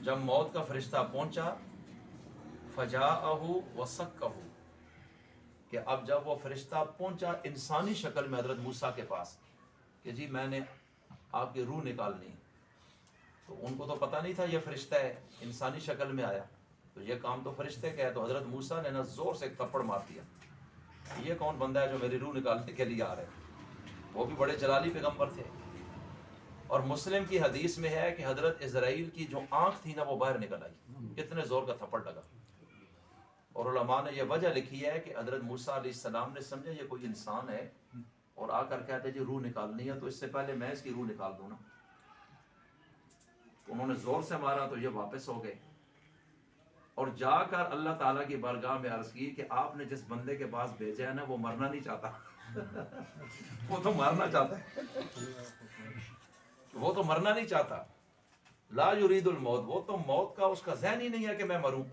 جب موت کا فرشتہ پہنچا فجاءہ وسکہ، کہ اب جب وہ فرشتہ پہنچا انسانی شکل میں حضرت موسیٰ کے پاس کہ جی میں نے آپ کی روح نکالنی ہے، تو ان کو تو پتہ نہیں تھا یہ فرشتہ ہے، انسانی شکل میں آیا تو یہ کام تو فرشتے کا ہے۔ تو حضرت موسیٰ نے نا زور سے ایک تھپڑ مار دیا، یہ کون بندہ ہے جو میری روح نکالنے کے لیے آ رہا ہے؟ وہ بھی بڑے جلالی پیغمبر تھے۔ اور مسلم کی حدیث میں ہے کہ حضرت اسرائیل کی جو آنکھ تھی نا وہ باہر نکل آئی، اتنے زور کا تھپڑ لگا۔ اور علماء نے یہ وجہ لکھی ہے کہ حضرت موسیٰ علیہ السلام نے سمجھا یہ کوئی انسان ہے اور آ کر کہتے جی روح نکالنی ہے، تو اس سے پہلے میں اس کی روح نکال دوں نا۔ انہوں نے زور سے مارا تو یہ واپس ہو گئے اور جا کر اللہ تعالیٰ کی بارگاہ میں عرض کی کہ آپ نے جس بندے کے پاس بھیجا ہے نا وہ مرنا نہیں چاہتا وہ تو مرنا چاہتا ہے، وہ تو مرنا نہیں چاہتا، لا یرید الموت، وہ تو موت کا اس کا ذہن ہی نہیں ہے کہ میں مروں،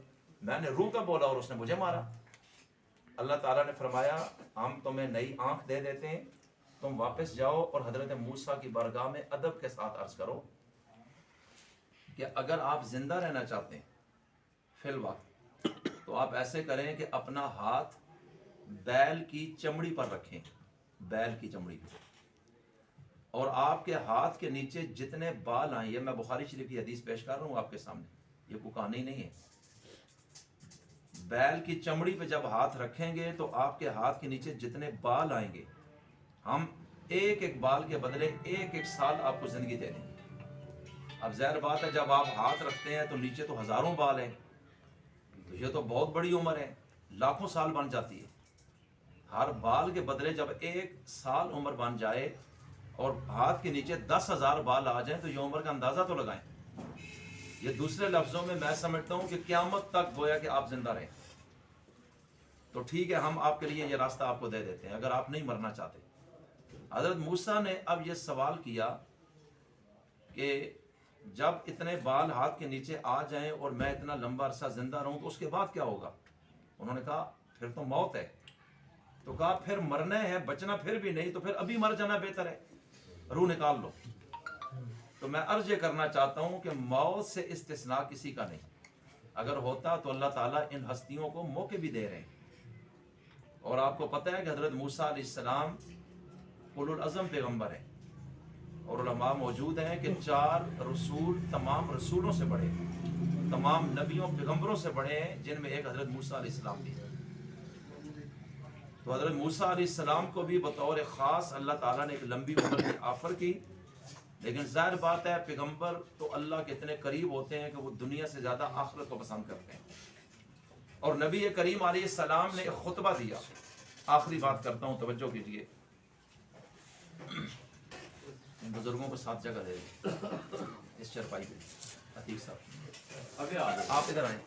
میں نے روح کا بولا اور اس نے مجھے مارا۔ اللہ تعالیٰ نے فرمایا ہم تمہیں نئی آنکھ دے دیتے ہیں، تم واپس جاؤ اور حضرت موسیٰ کی بارگاہ میں ادب کے ساتھ عرض کرو کہ اگر آپ زندہ رہنا چاہتے ہیں فی الوقت تو آپ ایسے کریں کہ اپنا ہاتھ بیل کی چمڑی پر رکھیں، بیل کی چمڑی پر، اور آپ کے ہاتھ کے نیچے جتنے بال آئیں، یہ میں بخاری شریف کی حدیث پیش کر رہا ہوں آپ کے سامنے، یہ کوئی کہانی نہیں ہے۔ بیل کی چمڑی پہ جب ہاتھ رکھیں گے تو آپ کے ہاتھ کے نیچے جتنے بال آئیں گے ہم ایک ایک بال کے بدلے ایک ایک سال آپ کو زندگی دے دیں گے۔ اب ظاہر بات ہے جب آپ ہاتھ رکھتے ہیں تو نیچے تو ہزاروں بال ہیں، تو یہ تو بہت بڑی عمر ہے، لاکھوں سال بن جاتی ہے۔ ہر بال کے بدلے جب ایک سال عمر بن جائے اور ہاتھ کے نیچے 10,000 بال آ جائیں تو یہ عمر کا اندازہ تو لگائیں۔ یہ دوسرے لفظوں میں میں سمجھتا ہوں کہ قیامت تک گویا کہ آپ زندہ رہیں۔ تو ٹھیک ہے ہم آپ کے لیے یہ راستہ آپ کو دے دیتے ہیں اگر آپ نہیں مرنا چاہتے۔ حضرت موسیٰ نے اب یہ سوال کیا کہ جب اتنے بال ہاتھ کے نیچے آ جائیں اور میں اتنا لمبا عرصہ زندہ رہوں تو اس کے بعد کیا ہوگا؟ انہوں نے کہا پھر تو موت ہے۔ تو کہا پھر مرنا ہے، بچنا پھر بھی نہیں، تو پھر ابھی مر جانا بہتر ہے، روح نکال لو۔ تو میں عرض یہ کرنا چاہتا ہوں کہ موت سے استثناء کسی کا نہیں، اگر ہوتا تو اللہ تعالیٰ ان ہستیوں کو موقع بھی دے رہے ہیں۔ اور آپ کو پتہ ہے کہ حضرت موسیٰ علیہ السلام اولو العزم پیغمبر ہیں، اور علماء موجود ہیں کہ 4 رسول تمام رسولوں سے بڑے ہیں، تمام نبیوں پیغمبروں سے بڑے ہیں، جن میں ایک حضرت موسیٰ علیہ السلام بھی ہے۔ تو حضرت موسیٰ علیہ السلام کو بھی بطور خاص اللہ تعالیٰ نے ایک لمبی عمر کی آفر کی، لیکن ظاہر بات ہے پیغمبر تو اللہ کے اتنے قریب ہوتے ہیں کہ وہ دنیا سے زیادہ آخرت کو پسند کرتے ہیں۔ اور نبی کریم علیہ السلام نے ایک خطبہ دیا، آخری بات کرتا ہوں توجہ کیجیے، بزرگوں کو 7 جگہ دے دیں اس چرپائی پہ۔ عتیق صاحب آپ ادھر آئیں۔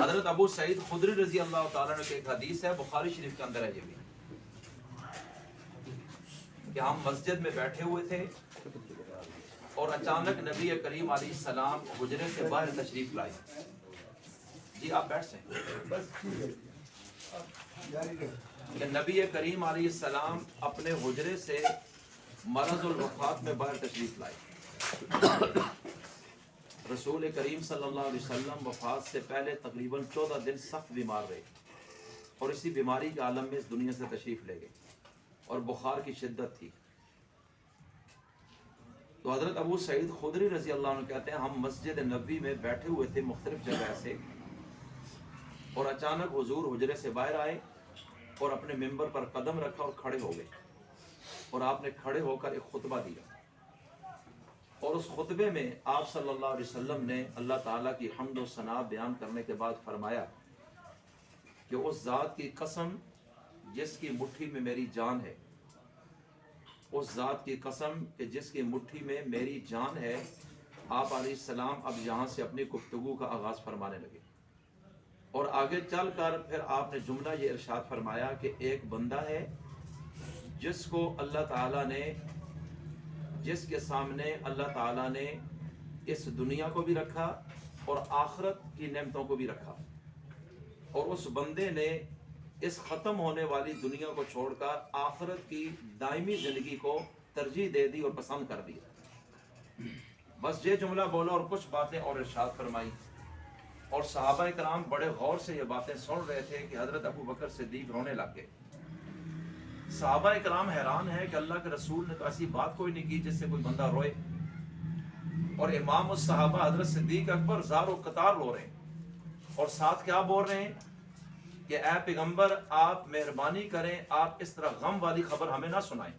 حضرت ابو سعید خدری رضی اللہ تعالیٰ کی ایک حدیث ہے، بخاری شریف کے اندر ہے یہ بھی، کہ ہم مسجد میں بیٹھے ہوئے تھے اور اچانک نبی کریم علیہ السلام حجرے سے باہر تشریف لائے۔ جی آپ بیٹھ سکیں۔ کہ نبی کریم علیہ السلام اپنے حجرے سے مرض الوفات میں باہر تشریف لائے۔ رسول کریم صلی اللہ علیہ وسلم وفات سے پہلے تقریباً 14 دن سخت بیمار رہے اور اسی بیماری کے عالم میں اس دنیا سے تشریف لے گئے اور بخار کی شدت تھی۔ تو حضرت ابو سعید خدری رضی اللہ عنہ کہتے ہیں ہم مسجد نبوی میں بیٹھے ہوئے تھے مختلف جگہ سے، اور اچانک حضور حجرے سے باہر آئے اور اپنے ممبر پر قدم رکھا اور کھڑے ہو گئے، اور آپ نے کھڑے ہو کر ایک خطبہ دیا، اور اس خطبے میں آپ صلی اللہ علیہ وسلم نے اللہ تعالیٰ کی حمد و ثنا بیان کرنے کے بعد فرمایا کہ اس ذات کی قسم جس کی مٹھی میں میری جان ہے، اس ذات کی قسم کہ جس کی مٹھی میں میری جان ہے، آپ علیہ السلام اب یہاں سے اپنی گفتگو کا آغاز فرمانے لگے، اور آگے چل کر پھر آپ نے جملہ یہ ارشاد فرمایا کہ ایک بندہ ہے جس کو اللہ تعالیٰ نے، جس کے سامنے اللہ تعالیٰ نے اس دنیا کو بھی رکھا اور آخرت کی نعمتوں کو بھی رکھا، اور اس بندے نے اس ختم ہونے والی دنیا کو چھوڑ کر آخرت کی دائمی زندگی کو ترجیح دے دی اور پسند کر دیا۔ بس یہ جملہ بولا اور کچھ باتیں اور ارشاد فرمائی، اور صحابہ کرام بڑے غور سے یہ باتیں سن رہے تھے کہ حضرت ابو بکر صدیق رونے لگ گئے۔ صحابہ کرام حیران ہیں کہ اللہ کے رسول نے تو ایسی بات کوئی نہیں کی جس سے کوئی بندہ روئے، اور امام الصحابہ حضرت صدیق اکبر زار و قطار رو رہے ہیں، اور ساتھ کیا بول رہے ہیں کہ اے پیغمبر آپ مہربانی کریں، آپ اس طرح غم والی خبر ہمیں نہ سنائیں،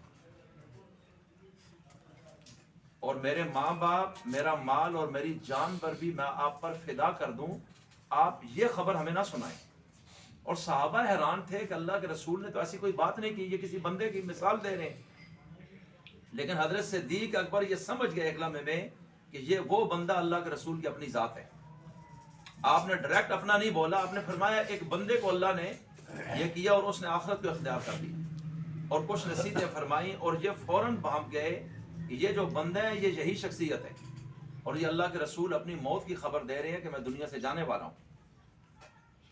اور میرے ماں باپ، میرا مال اور میری جان پر بھی میں آپ پر فدا کر دوں، آپ یہ خبر ہمیں نہ سنائیں۔ اور صحابہ حیران تھے کہ اللہ کے رسول نے تو ایسی کوئی بات نہیں کی، یہ کسی بندے کی مثال دے رہے ہیں۔ لیکن حضرت صدیق اکبر یہ سمجھ گئے ایک لمحے میں کہ یہ وہ بندہ اللہ کے رسول کی اپنی ذات ہے۔ آپ نے ڈائریکٹ اپنا نہیں بولا، آپ نے فرمایا ایک بندے کو اللہ نے یہ کیا اور اس نے آخرت کو اختیار کر دی، اور کچھ نصیحتیں فرمائیں، اور یہ فوراً بھانپ گئے کہ یہ جو بندہ ہے یہ یہی شخصیت ہے، اور یہ اللہ کے رسول اپنی موت کی خبر دے رہے ہیں کہ میں دنیا سے جانے والا ہوں۔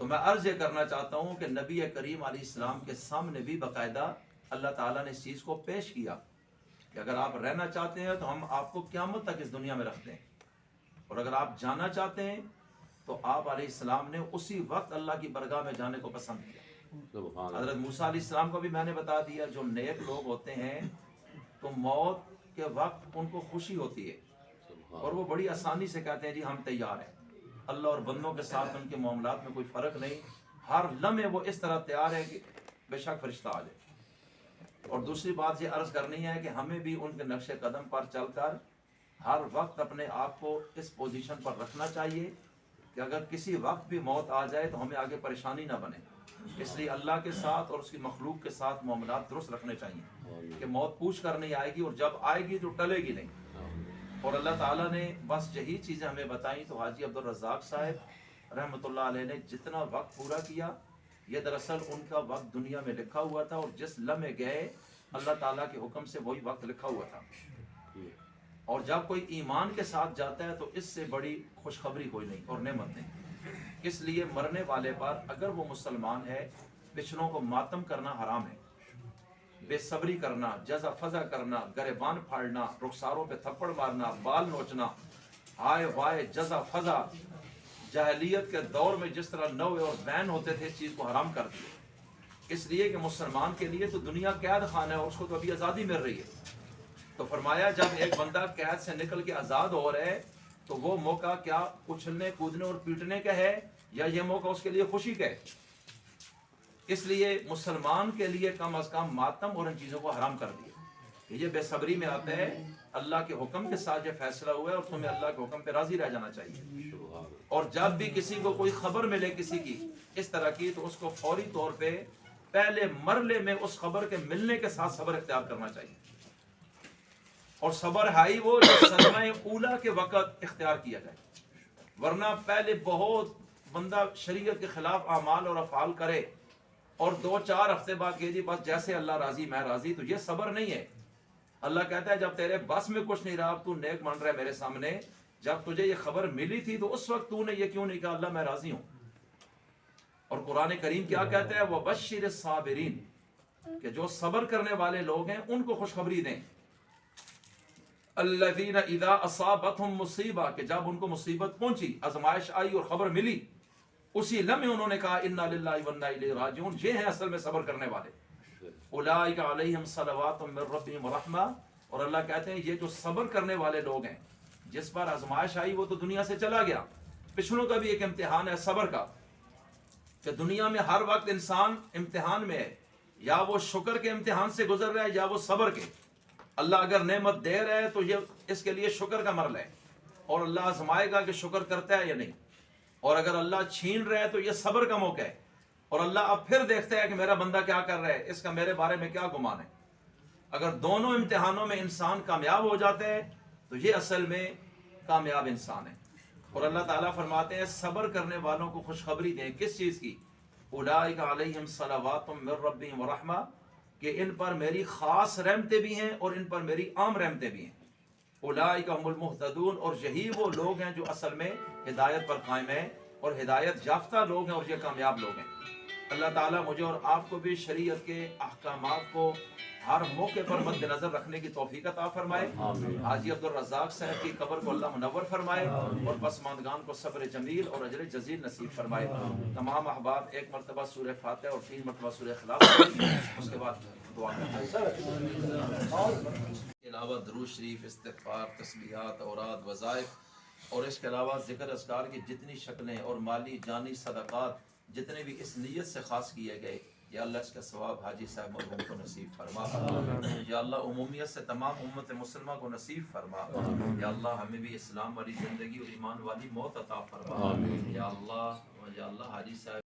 تو میں عرض یہ کرنا چاہتا ہوں کہ نبی کریم علیہ السلام کے سامنے بھی باقاعدہ اللہ تعالیٰ نے اس چیز کو پیش کیا کہ اگر آپ رہنا چاہتے ہیں تو ہم آپ کو قیامت تک اس دنیا میں رکھتے ہیں، اور اگر آپ جانا چاہتے ہیں تو آپ علیہ السلام نے اسی وقت اللہ کی برگاہ میں جانے کو پسند کیا۔ حضرت موسیٰ علیہ السلام کو بھی میں نے بتا دیا، جو نیک لوگ ہوتے ہیں تو موت کے وقت ان کو خوشی ہوتی ہے، اور وہ بڑی آسانی سے کہتے ہیں جی ہم تیار ہیں۔ اللہ اور بندوں کے ساتھ ان کے معاملات میں کوئی فرق نہیں، ہر لمحے وہ اس طرح تیار ہے کہ بے شک فرشتہ آ جائے۔ اور دوسری بات یہ عرض کرنی ہے کہ ہمیں بھی ان کے نقش قدم پر چل کر ہر وقت اپنے آپ کو اس پوزیشن پر رکھنا چاہیے کہ اگر کسی وقت بھی موت آ جائے تو ہمیں آگے پریشانی نہ بنے۔ اس لیے اللہ کے ساتھ اور اس کی مخلوق کے ساتھ معاملات درست رکھنے چاہیے کہ موت پوچھ کر نہیں آئے گی، اور جب آئے گی تو ٹلے گی نہیں۔ اور اللہ تعالیٰ نے بس یہی چیزیں ہمیں بتائیں۔ تو حاجی عبدالرزاق صاحب رحمۃ اللہ علیہ نے جتنا وقت پورا کیا، یہ دراصل ان کا وقت دنیا میں لکھا ہوا تھا، اور جس لمحے گئے اللہ تعالیٰ کے حکم سے وہی وقت لکھا ہوا تھا۔ اور جب کوئی ایمان کے ساتھ جاتا ہے تو اس سے بڑی خوشخبری کوئی نہیں اور نعمت نہیں۔ اس لیے مرنے والے پر اگر وہ مسلمان ہے، پچھلوں کو ماتم کرنا حرام ہے، بے صبری کرنا، جزا فضا کرنا، گریبان پھاڑنا، رخساروں پہ تھپڑ مارنا، بال نوچنا، ہائے وائے جزا فضا، جاہلیت کے دور میں جس طرح نوے اور بین ہوتے تھے، اس چیز کو حرام کر دیا۔ اس لیے کہ مسلمان کے لیے تو دنیا قید خانہ ہے، اور اس کو تو ابھی آزادی مل رہی ہے۔ تو فرمایا جب ایک بندہ قید سے نکل کے آزاد ہو رہا ہے تو وہ موقع کیا اچھلنے کودنے اور پیٹنے کا ہے، یا یہ موقع اس کے لیے خوشی کا ہے؟ اس لیے مسلمان کے لیے کم از کم ماتم اور ان چیزوں کو حرام کر دیا۔ یہ بے صبری میں آتا ہے، اللہ کے حکم کے ساتھ یہ فیصلہ ہوا ہے اور تمہیں اللہ کے حکم پہ راضی رہ جانا چاہیے۔ اور جب بھی کسی کو کوئی خبر ملے کسی کی اس طرح کی، تو اس کو فوری طور پہ پہلے مرلے میں اس خبر کے ملنے کے ساتھ صبر اختیار کرنا چاہیے، اور صبر ہائی وہ جو صدمہ اولا کے وقت اختیار کیا جائے، ورنہ پہلے بہت بندہ شریعت کے خلاف اعمال اور افعال کرے اور 2-4 ہفتے بعد کہ جی بس جیسے اللہ راضی میں راضی، تو یہ صبر نہیں ہے۔ اللہ کہتا ہے جب تیرے بس میں کچھ نہیں رہا، تو نیک مان رہا ہے میرے سامنے، جب تجھے یہ خبر ملی تھی تو اس وقت تو نے یہ کیوں نہیں کہا اللہ میں راضی ہوں؟ اور قرآن کریم کیا کہتا ہے؟ وَبَشِّرِ الصَّابِرِينَ، کہ جو صبر کرنے والے لوگ ہیں ان کو خوشخبری دیں۔ الَّذِينَ إِذَا أَصَابَتْهُمْ مُصِیبَہ، کہ جب ان کو مصیبت پہنچی، آزمائش آئی اور خبر ملی، اسی لمحے انہوں نے کہا اِنَّا لِلَّهِ وَإِنَّا إِلَیْهِ راجعون۔ یہ ہیں اصل میں صبر کرنے والے۔ اولئک علیہم صلوات من ربہم ورحمہ، اور اللہ کہتے ہیں یہ جو صبر کرنے والے لوگ ہیں، جس پر آزمائش آئی وہ تو دنیا سے چلا گیا۔ پچھلوں کا بھی ایک امتحان ہے صبر کا، کہ دنیا میں ہر وقت انسان امتحان میں ہے، یا وہ شکر کے امتحان سے گزر رہا ہے یا وہ صبر کے۔ اللہ اگر نعمت دے رہا ہے تو یہ اس کے لیے شکر کا مرحلہ ہے، اور اللہ آزمائے گا کہ شکر کرتا ہے یا نہیں، اور اگر اللہ چھین رہا ہے تو یہ صبر کا موقع ہے، اور اللہ اب پھر دیکھتا ہے کہ میرا بندہ کیا کر رہا ہے، اس کا میرے بارے میں کیا گمان ہے۔ اگر دونوں امتحانوں میں انسان کامیاب ہو جاتا ہے تو یہ اصل میں کامیاب انسان ہے۔ اور اللہ تعالیٰ فرماتے ہیں صبر کرنے والوں کو خوشخبری دیں، کس چیز کی؟ اولئک علیہم صلوات من ربہم ورحمہ، کہ ان پر میری خاص رحمتیں بھی ہیں اور ان پر میری عام رحمتیں بھی ہیں۔ اولئک هم المہتدون، اور یہی وہ لوگ ہیں جو اصل میں ہدایت پر قائم ہیں اور ہدایت یافتہ لوگ ہیں، اور یہ کامیاب لوگ ہیں۔ اللہ تعالیٰ مجھے اور آپ کو بھی شریعت کے احکامات کو ہر موقع پر مد نظر رکھنے کی توفیق عطا فرمائے. حاجی عبدالرزاق صاحب کی قبر کو اللہ منور فرمائے اور پسماندگان کو صبر جمیل اور اجر جزیل نصیب فرمائے. تمام احباب ایک مرتبہ سورہ فاتحہ اور 3 مرتبہ سورہ اخلاص پڑھیں، اس کے بعد دعا کریں. اس کے علاوہ درود شریف، استغفار، تسبیحات، اوراد، وظائف اور اس کے علاوہ ذکر اذکار کی جتنی شکلیں اور مالی جانی صدقات جتنے بھی اس نیت سے خاص کیے گئے، یا اللہ اس کا ثواب حاجی صاحب مرحوم کو نصیب فرما. یا اللہ عمومیت سے تمام امت مسلمہ کو نصیب فرما. یا اللہ ہمیں بھی اسلام والی زندگی اور ایمان والی موت عطا فرما. یا اللہ حاجی صاحب